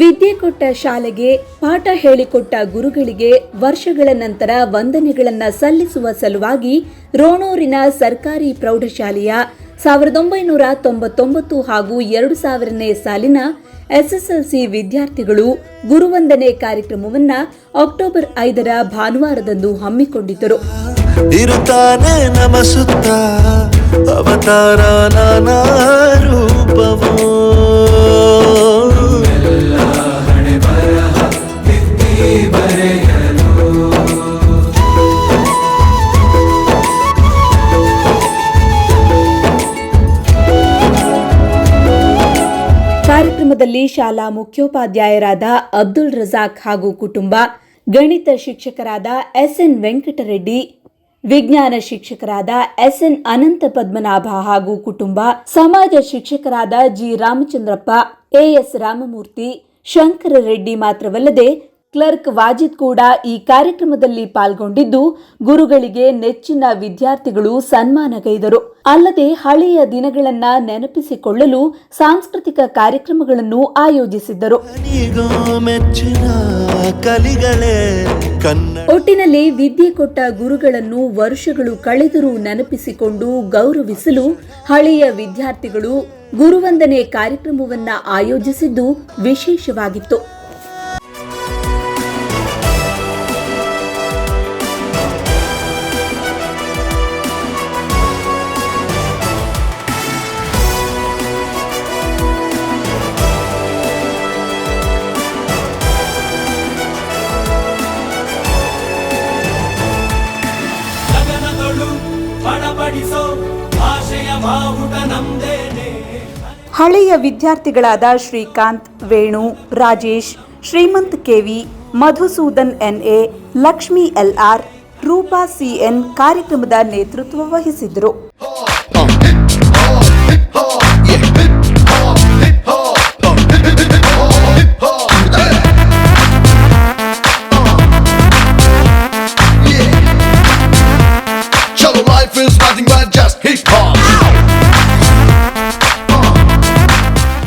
ವಿದ್ಯೆ ಕೊಟ್ಟ ಶಾಲೆಗೆ, ಪಾಠ ಹೇಳಿಕೊಟ್ಟ ಗುರುಗಳಿಗೆ ವರ್ಷಗಳ ನಂತರ ವಂದನೆಗಳನ್ನು ಸಲ್ಲಿಸುವ ಸಲುವಾಗಿ ರೋಣೂರಿನ ಸರ್ಕಾರಿ ಪ್ರೌಢಶಾಲೆಯ 1999 ಹಾಗೂ 2000ನೇ ಸಾಲಿನ ಎಸ್ಎಸ್ಎಲ್ಸಿ ವಿದ್ಯಾರ್ಥಿಗಳು ಗುರುವಂದನೆ ಕಾರ್ಯಕ್ರಮವನ್ನು ಅಕ್ಟೋಬರ್ 5ರ ಭಾನುವಾರದಂದು ಹಮ್ಮಿಕೊಂಡಿದ್ದರು. ಇರುತ್ತಾನೆ ನಮ ಸುತ್ತ ಅವತಾರ ನಾನಾ ರೂಪವೋ ಕಾರ್ಯಕ್ರಮದಲ್ಲಿ ಶಾಲಾ ಮುಖ್ಯೋಪಾಧ್ಯಾಯರಾದ ಅಬ್ದುಲ್ ರಜಾಕ್ ಹಾಗೂ ಕುಟುಂಬ, ಗಣಿತ ಶಿಕ್ಷಕರಾದ ಎಸ್ಎನ್ ವೆಂಕಟರೆಡ್ಡಿ, ವಿಜ್ಞಾನ ಶಿಕ್ಷಕರಾದ ಎಸ್ಎನ್ ಅನಂತ ಪದ್ಮನಾಭ ಹಾಗೂ ಕುಟುಂಬ, ಸಮಾಜ ಶಿಕ್ಷಕರಾದ ಜಿ ರಾಮಚಂದ್ರಪ್ಪ, ಎಎಸ್ ರಾಮಮೂರ್ತಿ, ಶಂಕರ ರೆಡ್ಡಿ ಮಾತ್ರವಲ್ಲದೆ ಕ್ಲರ್ಕ್ ವಾಜಿದ್ ಕೂಡ ಈ ಕಾರ್ಯಕ್ರಮದಲ್ಲಿ ಪಾಲ್ಗೊಂಡಿದ್ದು ಗುರುಗಳಿಗೆ ನೆಚ್ಚಿನ ವಿದ್ಯಾರ್ಥಿಗಳು ಸನ್ಮಾನಗೈದರು. ಅಲ್ಲದೆ ಹಳೆಯ ದಿನಗಳನ್ನ ನೆನಪಿಸಿಕೊಳ್ಳಲು ಸಾಂಸ್ಕೃತಿಕ ಕಾರ್ಯಕ್ರಮಗಳನ್ನು ಆಯೋಜಿಸಿದ್ದರು. ಒಟ್ಟಿನಲ್ಲಿ ವಿದ್ಯೆ ಕೊಟ್ಟ ಗುರುಗಳನ್ನು ವರ್ಷಗಳು ಕಳೆದರೂ ನೆನಪಿಸಿಕೊಂಡು ಗೌರವಿಸಲು ಹಳೆಯ ವಿದ್ಯಾರ್ಥಿಗಳು ಗುರುವಂದನೆ ಕಾರ್ಯಕ್ರಮವನ್ನ ಆಯೋಜಿಸಿದ್ದು ವಿಶೇಷವಾಗಿತ್ತು. ಹಳೆಯ ವಿದ್ಯಾರ್ಥಿಗಳಾದ Srikanth, Venu, Rajesh, Shrimanth KV, Madhusudan NA, Lakshmi LR, Roopa CN ಕಾರ್ಯಕ್ರಮದ ನೇತೃತ್ವ ವಹಿಸಿದ್ದರು.